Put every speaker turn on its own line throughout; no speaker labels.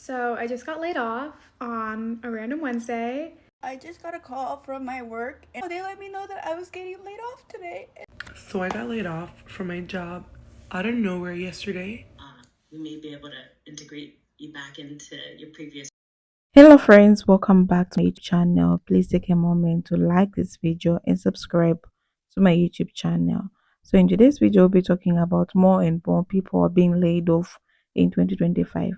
So I just got laid off on a random Wednesday.
I just got a call from my work and they let me know that I was getting laid off today.
So I got laid off from my job out of nowhere yesterday.
We may be able to integrate you back into your previous.
Hello friends, welcome back to my YouTube channel. Please take a moment to like this video and subscribe to my YouTube channel. So in today's video, we'll be talking about more and more people are being laid off in 2025.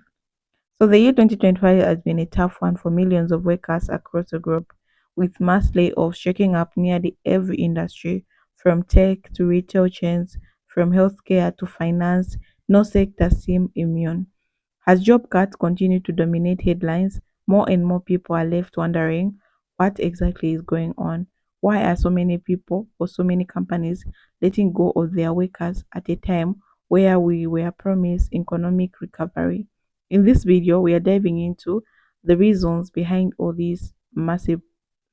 So the year 2025 has been a tough one for millions of workers across the globe, with mass layoffs shaking up nearly every industry, from tech to retail chains, from healthcare to finance. No sector seem immune. As job cuts continue to dominate headlines, more and more people are left wondering what exactly is going on. Why are so many people or so many companies letting go of their workers at a time where we were promised economic recovery? In this video, we are diving into the reasons behind all these massive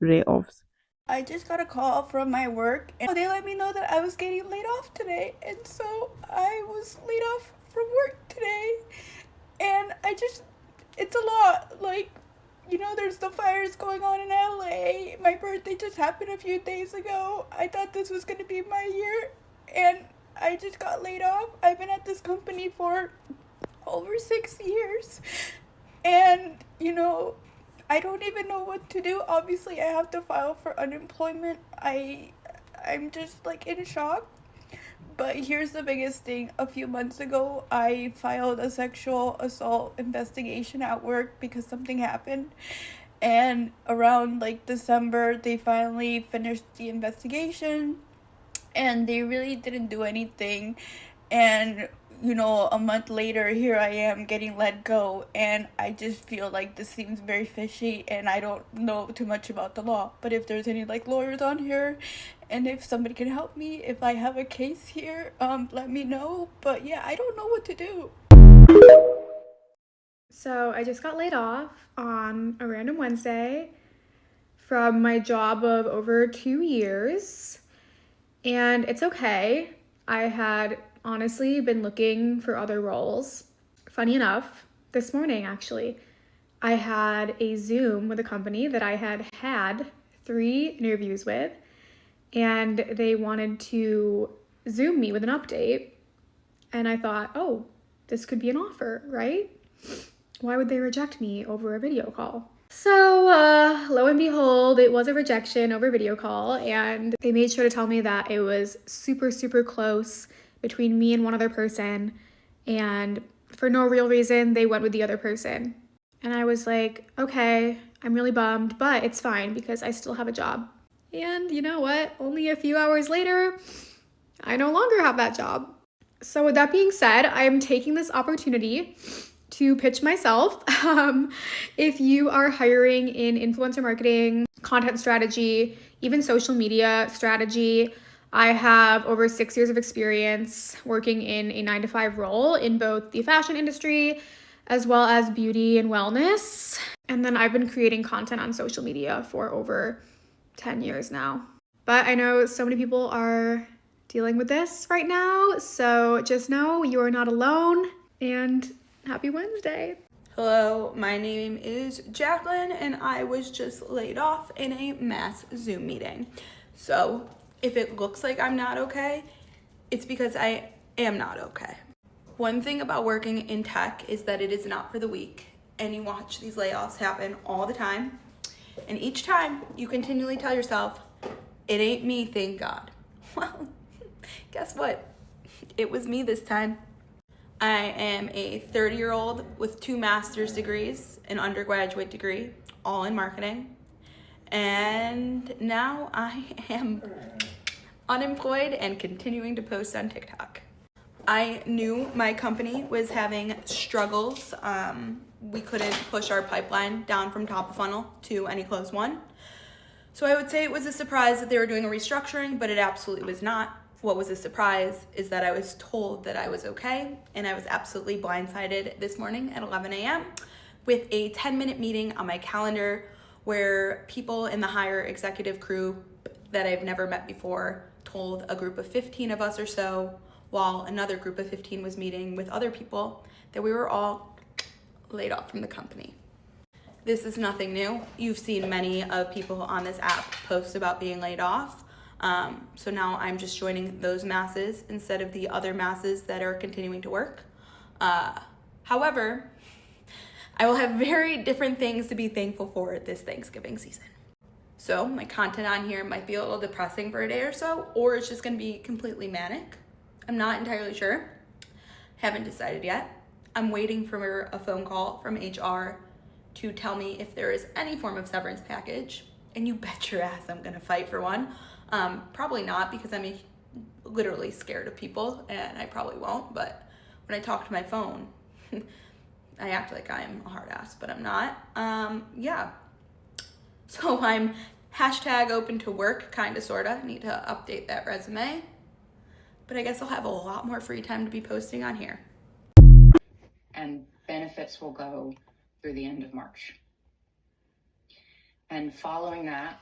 layoffs.
I just got a call from my work and they let me know that I was getting laid off today. And so I was laid off from work today. And it's a lot. There's the fires going on in LA. My birthday just happened a few days ago. I thought this was going to be my year. And I just got laid off. I've been at this company for over 6 years. And, I don't even know what to do. Obviously, I have to file for unemployment. I'm just like in shock. But here's the biggest thing. A few months ago, I filed a sexual assault investigation at work because something happened. And around like December, they finally finished the investigation and they really didn't do anything. And a month later, here I am getting let go, and I just feel like this seems very fishy, and I don't know too much about the law. But if there's any like lawyers on here, and if somebody can help me, if I have a case here, let me know. But yeah, I don't know what to do.
So I just got laid off on a random Wednesday from my job of over 2 years. And it's okay. I had honestly been looking for other roles. Funny enough, this morning actually, I had a Zoom with a company that I had 3 interviews with, and they wanted to Zoom me with an update. And I thought, oh, this could be an offer, right? Why would they reject me over a video call? So lo and behold, it was a rejection over video call, and they made sure to tell me that it was super, super close between me and one other person, and for no real reason, they went with the other person. And I was like, okay, I'm really bummed, but it's fine because I still have a job. And you know what? Only a few hours later, I no longer have that job. So with that being said, I am taking this opportunity to pitch myself. If you are hiring in influencer marketing, content strategy, even social media strategy, I have over 6 years of experience working in a 9-to-5 role in both the fashion industry as well as beauty and wellness. And then I've been creating content on social media for over 10 years now. But I know so many people are dealing with this right now, so just know you are not alone, and happy Wednesday.
Hello, my name is Jacqueline, and I was just laid off in a mass Zoom meeting. So if it looks like I'm not okay, it's because I am not okay. One thing about working in tech is that it is not for the weak, and you watch these layoffs happen all the time. And each time you continually tell yourself, it ain't me, thank God. Well, guess what? It was me this time. I am a 30-year-old with 2 master's degrees, an undergraduate degree, all in marketing. And now I am unemployed and continuing to post on TikTok. I knew my company was having struggles. We couldn't push our pipeline down from top of funnel to any closed one. So I would say it was a surprise that they were doing a restructuring, but it absolutely was not. What was a surprise is that I was told that I was okay, and I was absolutely blindsided this morning at 11 a.m. with a 10-minute meeting on my calendar where people in the higher executive crew that I've never met before told a group of 15 of us or so, while another group of 15 was meeting with other people, that we were all laid off from the company. This is nothing new. You've seen many of people on this app post about being laid off. So now I'm just joining those masses instead of the other masses that are continuing to work. However, I will have very different things to be thankful for this Thanksgiving season. So my content on here might be a little depressing for a day or so, or it's just gonna be completely manic. I'm not entirely sure. Haven't decided yet. I'm waiting for a phone call from HR to tell me if there is any form of severance package. And you bet your ass I'm gonna fight for one. Probably not, because I'm literally scared of people, and I probably won't, but when I talk to my phone, I act like I'm a hard ass, but I'm not. Yeah. So I'm hashtag open to work, kinda, sorta. Need to update that resume. But I guess I'll have a lot more free time to be posting on here.
And benefits will go through the end of March. And following that,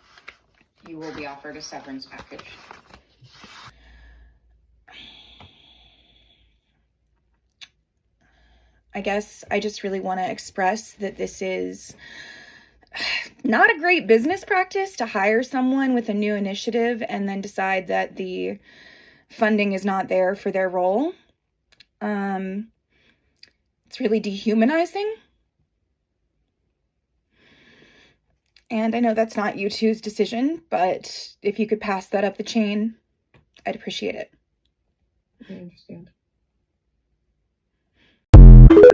you will be offered a severance package.
I guess I just really want to express that this is not a great business practice to hire someone with a new initiative and then decide that the funding is not there for their role. It's really dehumanizing. And I know that's not you two's decision, but if you could pass that up the chain, I'd appreciate it.
I understand.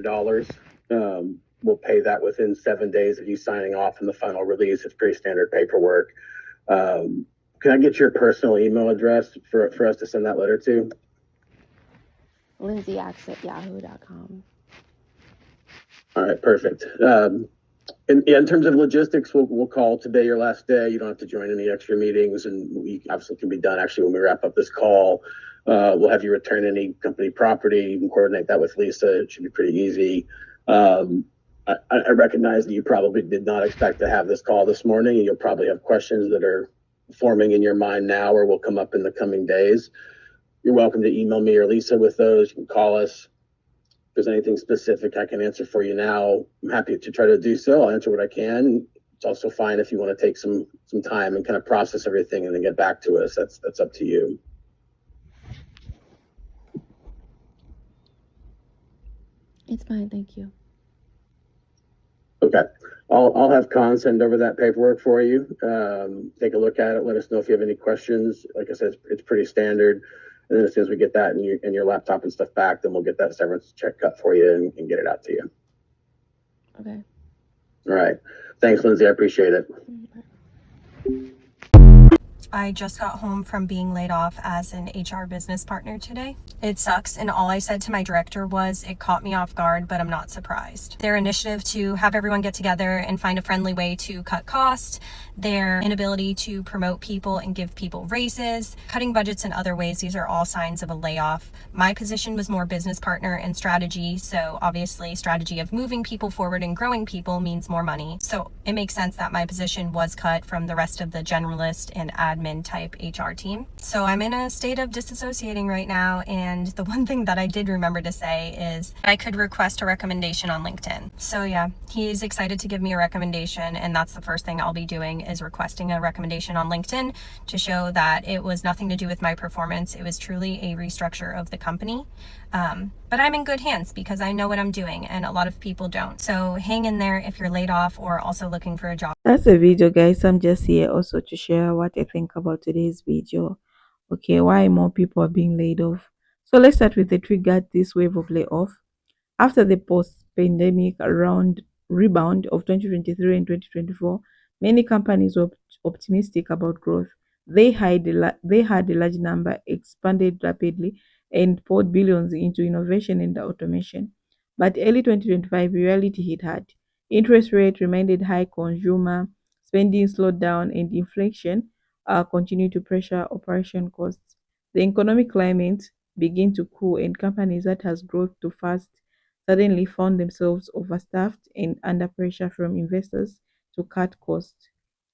Dollars. We'll pay that within 7 days of you signing off and the final release. It's pretty standard paperwork. Can I get your personal email address for us to send that letter to?
LindsayAxe@yahoo.com.
All right, perfect. In terms of logistics, we'll call today your last day. You don't have to join any extra meetings, and we obviously can be done actually when we wrap up this call. We'll have you return any company property. You can coordinate that with Lisa. It should be pretty easy. I recognize that you probably did not expect to have this call this morning, and you'll probably have questions that are forming in your mind now or will come up in the coming days. You're welcome to email me or Lisa with those. You can call us. If there's anything specific I can answer for you now, I'm happy to try to do so. I'll answer what I can. It's also fine if you want to take some time and kind of process everything and then get back to us. That's up to you.
It's fine, thank you.
Okay. I'll have Con send over that paperwork for you. Take a look at it. Let us know if you have any questions. Like I said, it's pretty standard. And then as soon as we get that and your laptop and stuff back, then we'll get that severance check cut for you and get it out to you.
Okay.
All right. Thanks, Lindsay. I appreciate it.
I just got home from being laid off as an HR business partner today. It sucks, and all I said to my director was it caught me off guard, but I'm not surprised. Their initiative to have everyone get together and find a friendly way to cut costs, their inability to promote people and give people raises, cutting budgets in other ways, these are all signs of a layoff. My position was more business partner and strategy, so obviously strategy of moving people forward and growing people means more money. So it makes sense that my position was cut from the rest of the generalist and admin type HR team. So I'm in a state of disassociating right now, and the one thing that I did remember to say is I could request a recommendation on LinkedIn. So yeah, he's excited to give me a recommendation, and that's the first thing I'll be doing is requesting a recommendation on LinkedIn to show that it was nothing to do with my performance. It was truly a restructure of the company. But I'm in good hands because I know what I'm doing, and a lot of people don't. So hang in there if you're laid off or also looking for a job.
That's a video, guys. I'm just here also to share what I think about today's video. Okay, why more people are being laid off. So let's start with the trigger this wave of layoff. After the post-pandemic around rebound of 2023 and 2024, many companies were optimistic about growth. They had a large number, expanded rapidly, and poured billions into innovation and automation. But early 2025, reality hit hard. Interest rate remained high, consumer spending slowed down, and inflation continued to pressure operation costs. The economic climate began to cool, and companies that has growth too fast suddenly found themselves overstaffed and under pressure from investors to cut costs.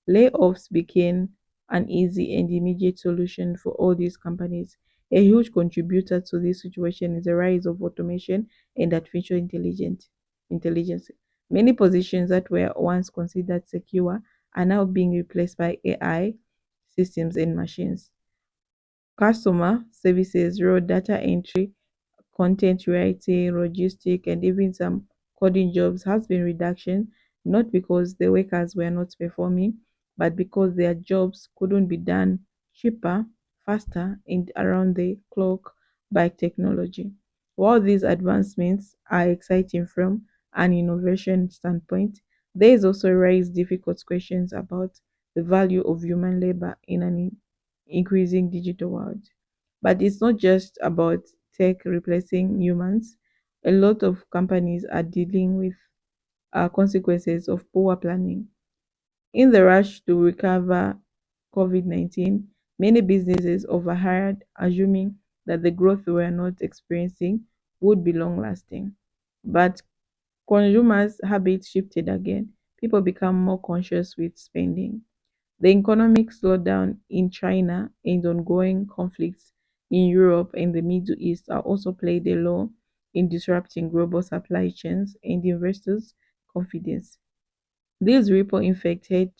Layoffs became an easy and immediate solution for all these companies. A huge contributor to this situation is the rise of automation and artificial intelligence. Many positions that were once considered secure are now being replaced by AI systems and machines. Customer services role, data entry, content writing, logistic, and even some coding jobs has been reduction, not because the workers were not performing, but because their jobs couldn't be done cheaper, faster, and around the clock by technology. While these advancements are exciting from an innovation standpoint, there is also raise difficult questions about the value of human labor in an increasing digital world. But it's not just about tech replacing humans. A lot of companies are dealing with consequences of poor planning. In the rush to recover COVID 19, many businesses overhired, assuming that the growth we are not experiencing would be long lasting. But consumers' habits shifted again. People become more conscious with spending. The economic slowdown in China and ongoing conflicts in Europe and the Middle East are also played a role in disrupting global supply chains and investors' confidence. These ripple infected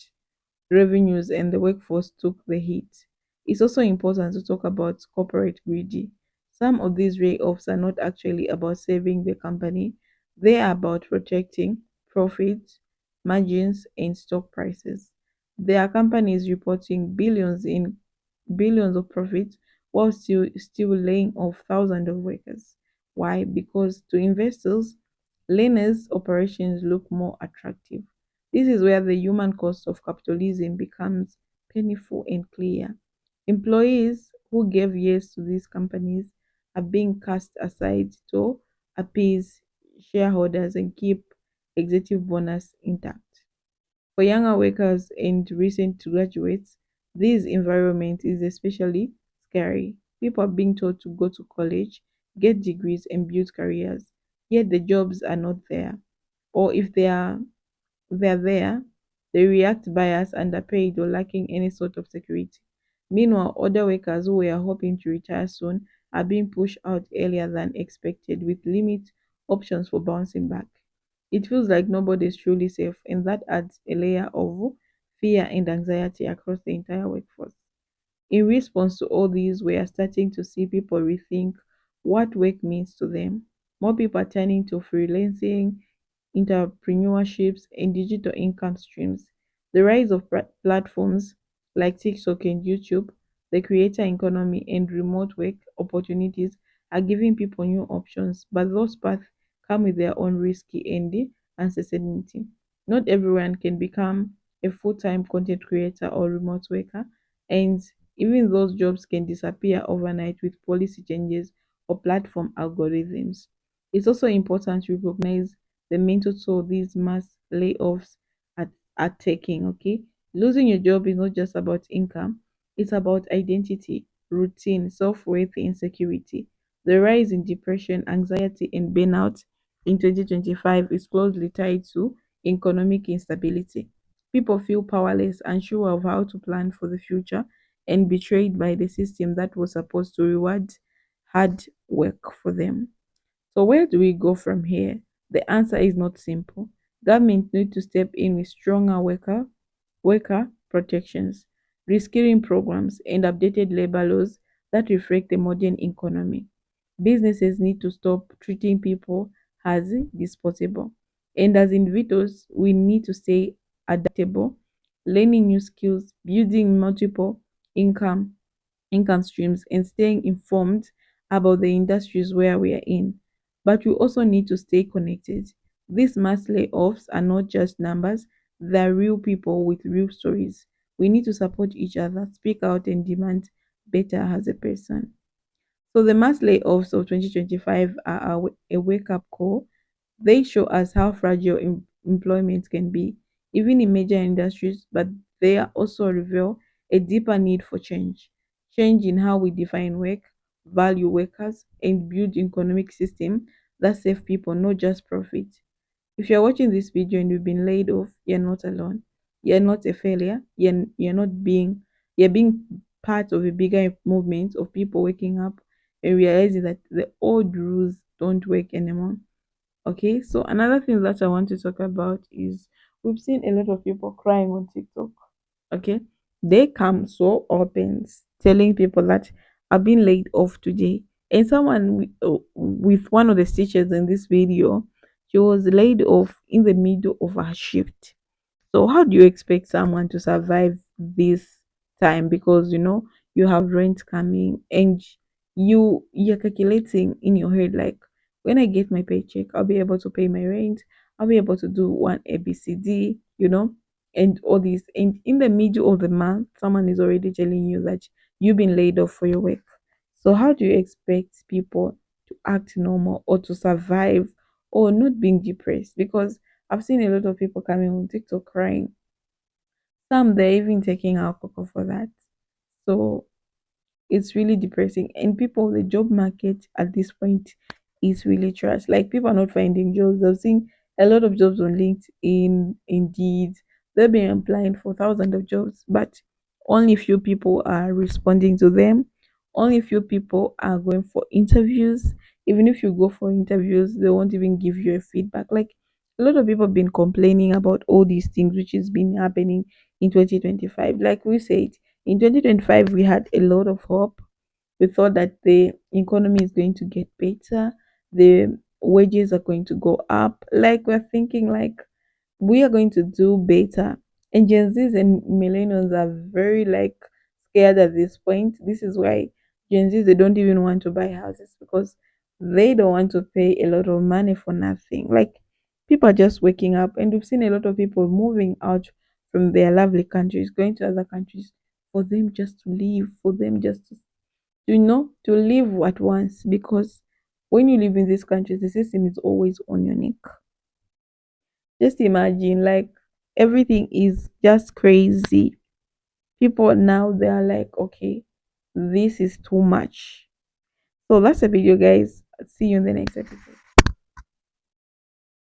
revenues and the workforce took the hit. It's also important to talk about corporate greedy. Some of these layoffs are not actually about saving the company, they are about protecting profits, margins, and stock prices. There are companies reporting billions of profits while still laying off thousands of workers. Why? Because to investors, learners operations look more attractive. This is where the human cost of capitalism becomes painful and clear. Employees who gave years to these companies are being cast aside to appease shareholders and keep executive bonus intact. For younger workers and recent graduates, this environment is especially scary. People are being told to go to college, get degrees, and build careers, yet the jobs are not there. Or if they're there, they react biased, underpaid, or lacking any sort of security. Meanwhile, other workers who were hoping to retire soon are being pushed out earlier than expected with limited options for bouncing back. It feels like nobody is truly safe, and that adds a layer of fear and anxiety across the entire workforce. In response to all these, we are starting to see people rethink what work means to them. More people are turning to freelancing, entrepreneurships, and digital income streams. The rise of platforms like TikTok and YouTube, the creator economy, and remote work opportunities are giving people new options, but those paths come with their own risky and uncertainty. Not everyone can become a full time content creator or remote worker, and even those jobs can disappear overnight with policy changes or platform algorithms. It's also important to recognize the mental toll these mass layoffs are taking, okay? Losing your job is not just about income, it's about identity, routine, self-worth, and security. The rise in depression, anxiety, and burnout in 2025 is closely tied to economic instability. People feel powerless, unsure of how to plan for the future, and betrayed by the system that was supposed to reward hard work for them. So where do we go from here? The answer is not simple. Government need to step in with stronger worker protections, reskilling programs, and updated labor laws that reflect the modern economy. Businesses need to stop treating people as disposable. And as individuals, we need to stay adaptable, learning new skills, building multiple income income streams, and staying informed about the industries where we are in. But we also need to stay connected. These mass layoffs are not just numbers, they're real people with real stories. We need to support each other, speak out, and demand better as a person. So the mass layoffs of 2025 are a wake-up call. They show us how fragile employment can be, even in major industries, but they are also reveal a deeper need for change. Change in how we define work, value workers, and build economic system that save people, not just profit. If you're watching this video and you've been laid off, you're not alone. You're not a failure. You're being part of a bigger movement of people waking up and realizing that the old rules don't work anymore. Okay, so another thing that I want to talk about is we've seen a lot of people crying on TikTok. Okay, they come so open, telling people that I've been laid off today. And someone with one of the stitches in this video, she was laid off in the middle of her shift. So how do you expect someone to survive this time? Because you have rent coming and you're calculating in your head like, when I get my paycheck, I'll be able to pay my rent, I'll be able to do one ABCD, and all this. And in the middle of the month, someone is already telling you that you've been laid off for your work. So how do you expect people to act normal or to survive or not being depressed? Because I've seen a lot of people coming on TikTok crying. Some they're even taking alcohol for that. So it's really depressing. And people, the job market at this point is really trash. Like people are not finding jobs. I've seen a lot of jobs on LinkedIn, Indeed. They've been applying for thousands of jobs, but only few people are responding to them. Only few people are going for interviews. Even if you go for interviews, they won't even give you a feedback. Like a lot of people have been complaining about all these things which has been happening in 2025. Like we said, in 2025, we had a lot of hope. We thought that the economy is going to get better, the wages are going to go up. Like we're thinking like we are going to do better. And Gen Zs and millennials are very like scared at this point. This is why Gen Zs they don't even want to buy houses because they don't want to pay a lot of money for nothing. Like people are just waking up, and we've seen a lot of people moving out from their lovely countries, going to other countries for them just to live, for them just to live at once. Because when you live in these countries, the system is always on your neck. Just imagine, like, everything is just crazy. People now they are like, okay, this is too much. So that's a video, guys. See you in the next episode.